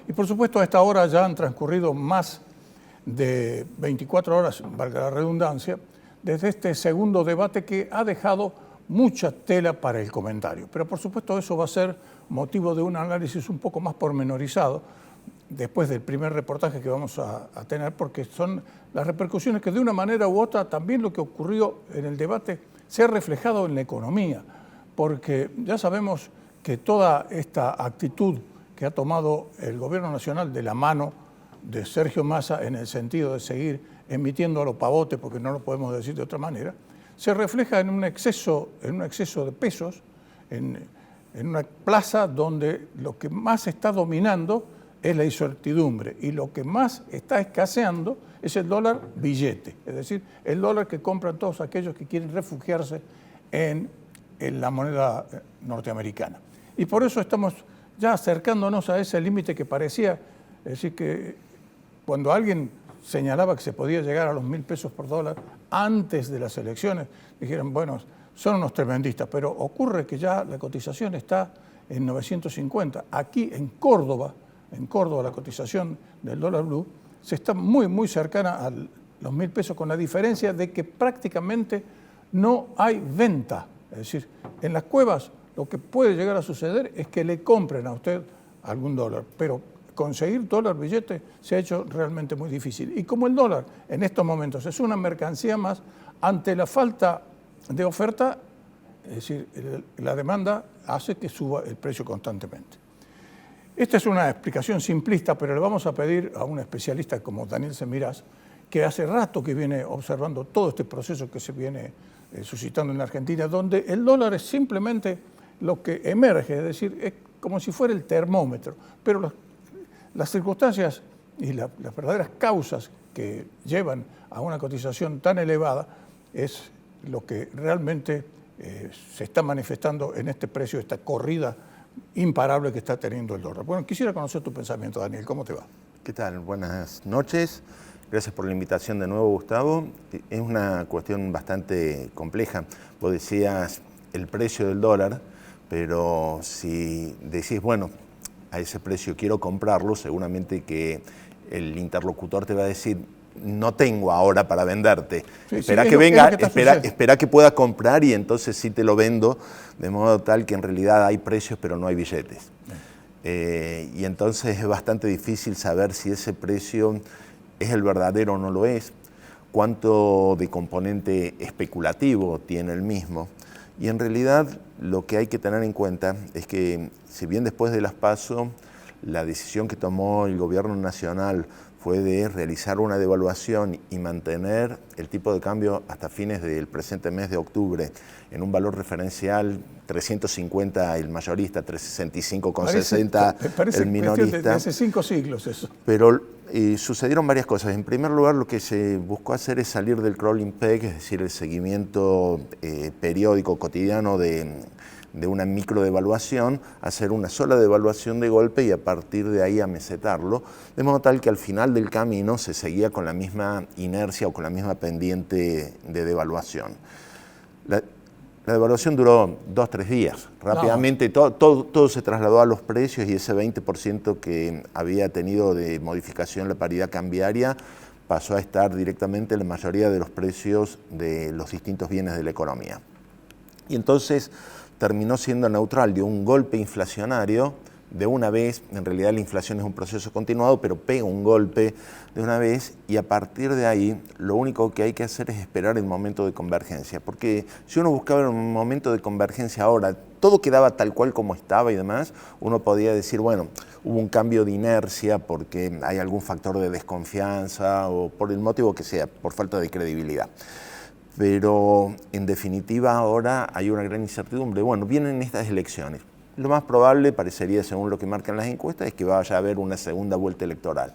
Y por supuesto a esta hora ya han transcurrido más de 24 horas, valga la redundancia, desde este segundo debate que ha dejado mucha tela para el comentario. Pero por supuesto eso va a ser motivo de un análisis un poco más pormenorizado después del primer reportaje que vamos a tener, porque son las repercusiones que de una manera u otra también lo que ocurrió en el debate se ha reflejado en la economía, porque ya sabemos que toda esta actitud que ha tomado el gobierno nacional de la mano de Sergio Massa en el sentido de seguir emitiendo a lo pavote, porque no lo podemos decir de otra manera, se refleja en un exceso de pesos, en una plaza donde lo que más está dominando es la incertidumbre y lo que más está escaseando es el dólar billete, es decir, el dólar que compran todos aquellos que quieren refugiarse en la moneda norteamericana. Y por eso estamos ya acercándonos a ese límite que parecía, es decir, que cuando alguien señalaba que se podía llegar a los 1.000 pesos por dólar antes de las elecciones, dijeron, bueno, son unos tremendistas, pero ocurre que ya la cotización está en 950. Aquí en Córdoba la cotización del dólar blue se está muy, muy cercana a los 1.000 pesos, con la diferencia de que prácticamente no hay venta. Es decir, en las cuevas lo que puede llegar a suceder es que le compren a usted algún dólar, pero conseguir dólar billete se ha hecho realmente muy difícil. Y como el dólar en estos momentos es una mercancía más, ante la falta de oferta, es decir, la demanda hace que suba el precio constantemente. Esta es una explicación simplista, pero le vamos a pedir a un especialista como Daniel Semirás, que hace rato que viene observando todo este proceso que se viene suscitando en la Argentina, donde el dólar es simplemente lo que emerge, es decir, es como si fuera el termómetro, pero las circunstancias y las verdaderas causas que llevan a una cotización tan elevada es lo que realmente se está manifestando en este precio, esta corrida imparable que está teniendo el dólar. Bueno, quisiera conocer tu pensamiento, Daniel, ¿cómo te va? ¿Qué tal? Buenas noches. Gracias por la invitación de nuevo, Gustavo. Es una cuestión bastante compleja. Vos decías el precio del dólar, pero si decís, bueno, a ese precio quiero comprarlo, seguramente que el interlocutor te va a decir, no tengo ahora para venderte. Sí, espera que venga, espera que pueda comprar y entonces sí te lo vendo, de modo tal que en realidad hay precios pero no hay billetes. Y entonces es bastante difícil saber si ese precio es el verdadero o no lo es, cuánto de componente especulativo tiene el mismo. Y en realidad lo que hay que tener en cuenta es que si bien después de las PASO la decisión que tomó el gobierno nacional fue de realizar una devaluación y mantener el tipo de cambio hasta fines del presente mes de octubre en un valor referencial 350 el mayorista, 365,60 el minorista. De hace 5 siglos eso. Pero sucedieron varias cosas. En primer lugar, lo que se buscó hacer es salir del crawling peg, es decir, el seguimiento periódico, cotidiano de una microdevaluación, hacer una sola devaluación de golpe y a partir de ahí amesetarlo, de modo tal que al final del camino se seguía con la misma inercia o con la misma pendiente de devaluación. La devaluación duró 2-3 días. Rápidamente todo se trasladó a los precios y ese 20% que había tenido de modificación la paridad cambiaria pasó a estar directamente en la mayoría de los precios de los distintos bienes de la economía. Y entonces terminó siendo neutral, dio un golpe inflacionario de una vez. En realidad la inflación es un proceso continuado, pero pega un golpe de una vez y a partir de ahí lo único que hay que hacer es esperar el momento de convergencia, porque si uno buscaba un momento de convergencia ahora, todo quedaba tal cual como estaba y demás, uno podía decir, bueno, hubo un cambio de inercia porque hay algún factor de desconfianza o por el motivo que sea, por falta de credibilidad. Pero en definitiva ahora hay una gran incertidumbre. Bueno, vienen estas elecciones. Lo más probable, parecería según lo que marcan las encuestas, es que vaya a haber una segunda vuelta electoral.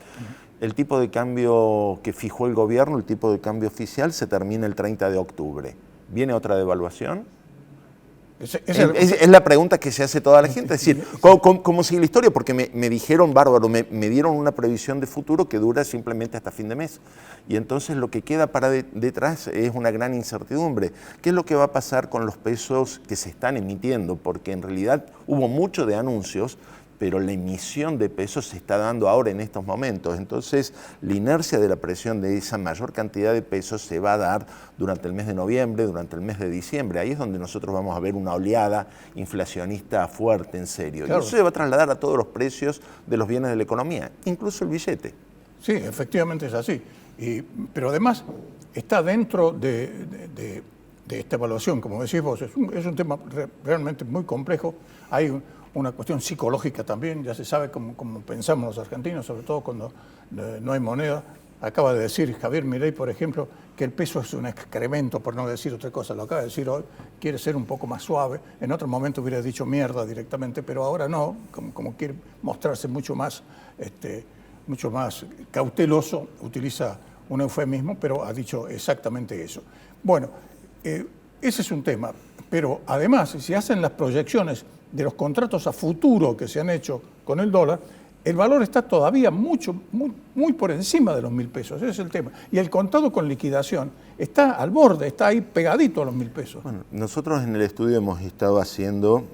El tipo de cambio que fijó el gobierno, el tipo de cambio oficial, se termina el 30 de octubre. ¿Viene otra devaluación? Es la pregunta que se hace toda la gente, es decir, ¿cómo sigue la historia? Porque me dijeron, bárbaro, me dieron una previsión de futuro que dura simplemente hasta fin de mes. Y entonces lo que queda para detrás es una gran incertidumbre. ¿Qué es lo que va a pasar con los pesos que se están emitiendo? Porque en realidad hubo mucho de anuncios, pero la emisión de pesos se está dando ahora en estos momentos. Entonces, la inercia de la presión de esa mayor cantidad de pesos se va a dar durante el mes de noviembre, durante el mes de diciembre. Ahí es donde nosotros vamos a ver una oleada inflacionista fuerte, en serio. Claro. Y eso se va a trasladar a todos los precios de los bienes de la economía, incluso el billete. Sí, efectivamente es así. Pero además está dentro de esta evaluación, como decís vos, es un tema realmente muy complejo. Hay una cuestión psicológica también, ya se sabe cómo pensamos los argentinos, sobre todo cuando no hay moneda. Acaba de decir Javier Milei, por ejemplo, que el peso es un excremento, por no decir otra cosa. Lo acaba de decir hoy, quiere ser un poco más suave. En otro momento hubiera dicho mierda directamente, pero ahora no, como quiere mostrarse mucho más cauteloso, utiliza un eufemismo, pero ha dicho exactamente eso. Bueno, ese es un tema, pero además, si hacen las proyecciones de los contratos a futuro que se han hecho con el dólar, el valor está todavía muy por encima de los 1.000 pesos, ese es el tema. Y el contado con liquidación está al borde, está ahí pegadito a los 1.000 pesos. Bueno, nosotros en el estudio hemos estado haciendo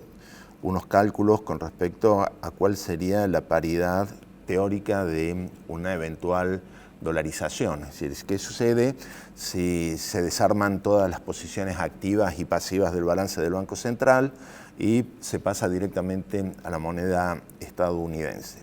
unos cálculos con respecto a cuál sería la paridad teórica de una eventual dolarización. Es decir, ¿qué sucede si se desarman todas las posiciones activas y pasivas del balance del Banco Central y se pasa directamente a la moneda estadounidense?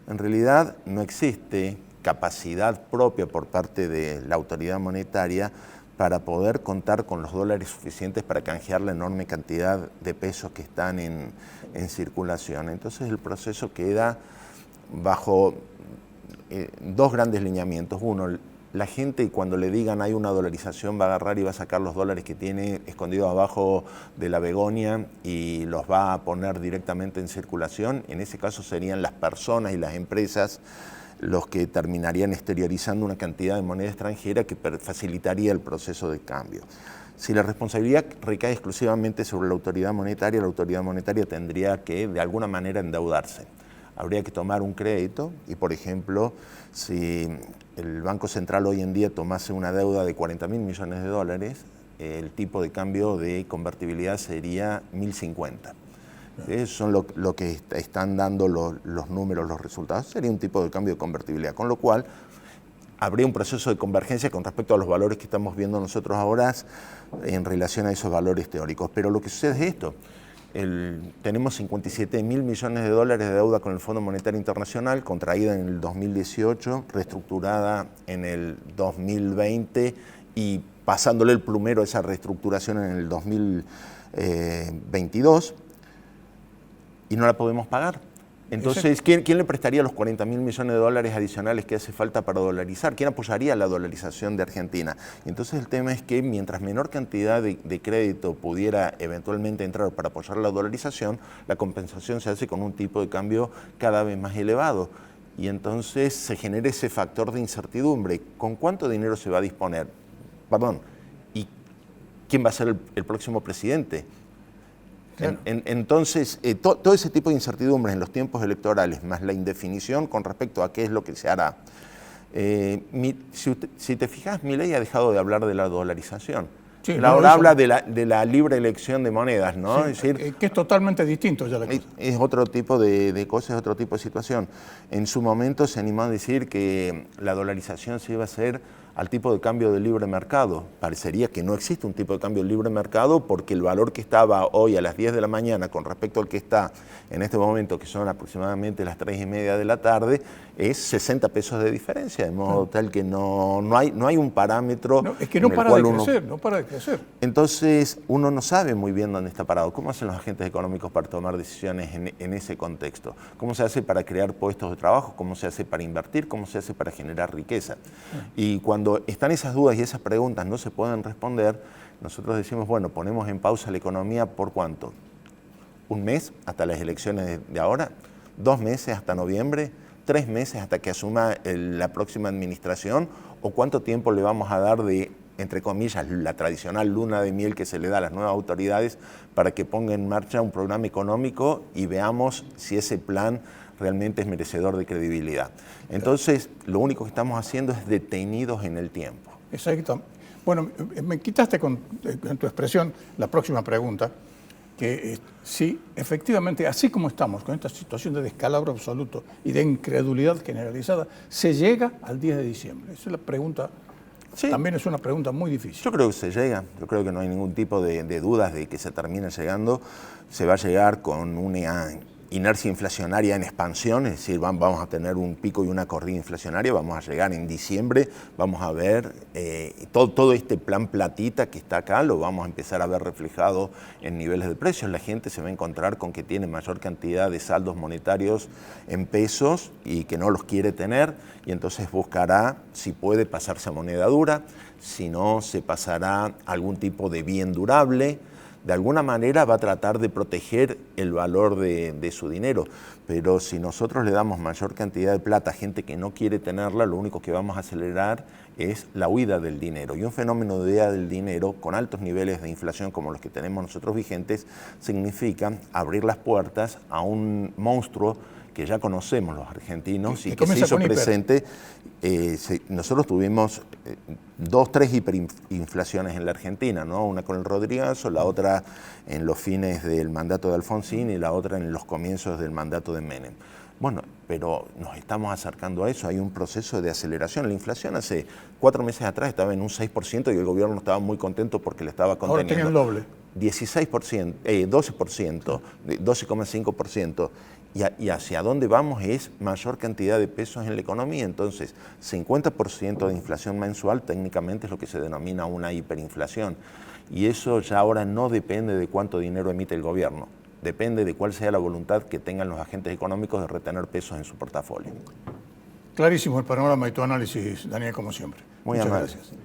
En realidad no existe capacidad propia por parte de la autoridad monetaria para poder contar con los dólares suficientes para canjear la enorme cantidad de pesos que están en circulación. Entonces el proceso queda bajo dos grandes lineamientos. Uno, la gente cuando le digan hay una dolarización va a agarrar y va a sacar los dólares que tiene escondidos abajo de la begonia y los va a poner directamente en circulación. En ese caso serían las personas y las empresas los que terminarían exteriorizando una cantidad de moneda extranjera que facilitaría el proceso de cambio. Si la responsabilidad recae exclusivamente sobre la autoridad monetaria tendría que de alguna manera endeudarse. Habría que tomar un crédito y, por ejemplo, si el Banco Central hoy en día tomase una deuda de 40.000 millones de dólares, el tipo de cambio de convertibilidad sería 1.050. Eso son lo que están dando los números, los resultados. Sería un tipo de cambio de convertibilidad, con lo cual habría un proceso de convergencia con respecto a los valores que estamos viendo nosotros ahora en relación a esos valores teóricos. Pero lo que sucede es esto. Tenemos 57.000 millones de dólares de deuda con el Fondo Monetario Internacional, contraída en el 2018, reestructurada en el 2020 y pasándole el plumero a esa reestructuración en el 2022, y no la podemos pagar. Entonces, ¿quién le prestaría los 40.000 millones de dólares adicionales que hace falta para dolarizar? ¿Quién apoyaría la dolarización de Argentina? Y entonces el tema es que mientras menor cantidad de crédito pudiera eventualmente entrar para apoyar la dolarización, la compensación se hace con un tipo de cambio cada vez más elevado. Y entonces se genera ese factor de incertidumbre. ¿Con cuánto dinero se va a disponer? ¿Y quién va a ser el próximo presidente? Claro. Entonces, todo ese tipo de incertidumbres en los tiempos electorales, más la indefinición con respecto a qué es lo que se hará. Si te fijas, Milei ha dejado de hablar de la dolarización. Sí, ahora habla de la libre elección de monedas, ¿no? Sí, es decir, que es totalmente distinto ya la cosa. Es otro tipo de cosas, es otro tipo de situación. En su momento se animó a decir que la dolarización se iba a hacer al tipo de cambio de libre mercado. Parecería que no existe un tipo de cambio de libre mercado porque el valor que estaba hoy a las 10 de la mañana con respecto al que está en este momento, que son aproximadamente las 3:30 de la tarde, es 60 pesos de diferencia, de modo tal que no hay un parámetro. No, es que no para de crecer, no para de crecer. Entonces, uno no sabe muy bien dónde está parado. ¿Cómo hacen los agentes económicos para tomar decisiones en ese contexto? ¿Cómo se hace para crear puestos de trabajo? ¿Cómo se hace para invertir? ¿Cómo se hace para generar riqueza? Y cuando están esas dudas y esas preguntas no se pueden responder, nosotros decimos, bueno, ponemos en pausa la economía ¿por cuánto? ¿Un mes hasta las elecciones de ahora? ¿2 meses hasta noviembre? ¿3 meses hasta que asuma la próxima administración? ¿O cuánto tiempo le vamos a dar de, entre comillas, la tradicional luna de miel que se le da a las nuevas autoridades para que ponga en marcha un programa económico y veamos si ese plan realmente es merecedor de credibilidad? Entonces, lo único que estamos haciendo es detenidos en el tiempo. Exacto. Bueno, me quitaste con tu expresión la próxima pregunta, que si efectivamente, así como estamos, con esta situación de descalabro absoluto y de incredulidad generalizada, se llega al 10 de diciembre. Esa es la pregunta, sí. También es una pregunta muy difícil. Yo creo que se llega, yo creo que no hay ningún tipo de dudas de que se termine llegando. Se va a llegar con una inercia inflacionaria en expansión, es decir, vamos a tener un pico y una corrida inflacionaria, vamos a llegar en diciembre, vamos a ver todo este plan platita que está acá, lo vamos a empezar a ver reflejado en niveles de precios. La gente se va a encontrar con que tiene mayor cantidad de saldos monetarios en pesos y que no los quiere tener, y entonces buscará si puede pasarse a moneda dura, si no se pasará a algún tipo de bien durable. De alguna manera va a tratar de proteger el valor de su dinero, pero si nosotros le damos mayor cantidad de plata a gente que no quiere tenerla, lo único que vamos a acelerar es la huida del dinero. Y un fenómeno de huida del dinero con altos niveles de inflación como los que tenemos nosotros vigentes significa abrir las puertas a un monstruo que ya conocemos los argentinos y que se hizo presente. Nosotros tuvimos 2, 3 hiperinflaciones en la Argentina, ¿no? Una con el Rodrigazo, la otra en los fines del mandato de Alfonsín y la otra en los comienzos del mandato de Menem. Bueno, pero nos estamos acercando a eso, hay un proceso de aceleración. La inflación hace 4 meses atrás estaba en un 6% y el gobierno estaba muy contento porque le estaba conteniendo. Ahora tenía el doble. 16%, 12%, 12,5%. Y hacia dónde vamos es mayor cantidad de pesos en la economía. Entonces, 50% de inflación mensual técnicamente es lo que se denomina una hiperinflación. Y eso ya ahora no depende de cuánto dinero emite el gobierno. Depende de cuál sea la voluntad que tengan los agentes económicos de retener pesos en su portafolio. Clarísimo el panorama y tu análisis, Daniel, como siempre. Muy amable. Muchas gracias.